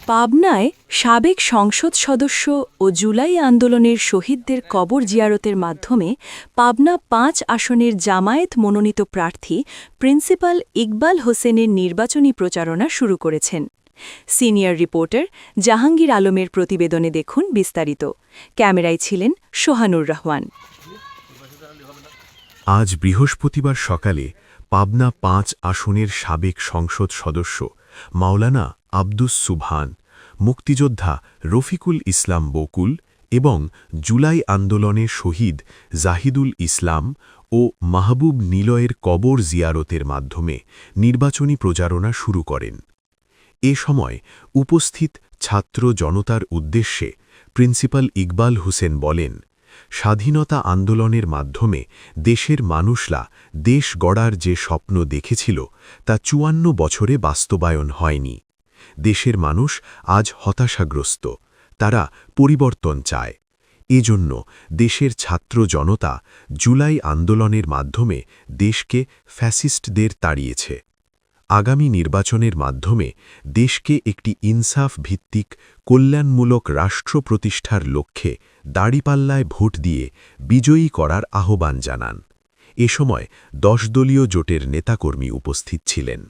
পাবনায় সাবেক সংসদ সদস্য ও জুলাই আন্দোলনের শহীদদের কবর জিয়ারতের মাধ্যমে পাবনা ৫ আসনের জামায়াত মনোনীত প্রার্থী প্রিন্সিপাল ইকবাল হোসেনের নির্বাচনী প্রচারণা শুরু করেছেন। সিনিয়র রিপোর্টার জাহাঙ্গীর আলমের প্রতিবেদনে দেখুন বিস্তারিত। ক্যামেরায় ছিলেন সোহানুর রহমান। আজ বৃহস্পতিবার সকালে পাবনা ৫ আসনের সাবেক সংসদ সদস্য মাওলানা আব্দুস সুবহান, মুক্তিযোদ্ধা রফিকুল ইসলাম বকুল এবং জুলাই আন্দোলনে শহীদ জাহিদুল ইসলাম ও মাহবুব নিলয়ের কবর জিয়ারতের মাধ্যমে নির্বাচনী প্রচারণা শুরু করেন। এ সময় উপস্থিত ছাত্র জনতার উদ্দেশ্যে প্রিন্সিপাল ইকবাল হোসেন বলেন, স্বাধীনতা আন্দোলনের মাধ্যমে দেশের মানুষরা দেশ গড়ার যে স্বপ্ন দেখেছিল তা ৫৪ বছরে বাস্তবায়ন হয়নি। দেশের মানুষ আজ হতাশাগ্রস্ত, তারা পরিবর্তন চায়। এজন্য দেশের ছাত্র জনতা জুলাই আন্দোলনের মাধ্যমে দেশকে ফ্যাসিস্টদের তাড়িয়েছে। আগামী নির্বাচনের মাধ্যমে দেশকে একটি ইনসাফ ভিত্তিক কল্যাণমূলক রাষ্ট্র প্রতিষ্ঠার লক্ষ্যে দাঁড়িপাল্লায় ভোট দিয়ে বিজয়ী করার আহ্বান জানান। এ সময় ১০ দলীয় জোটের নেতাকর্মী উপস্থিত ছিলেন।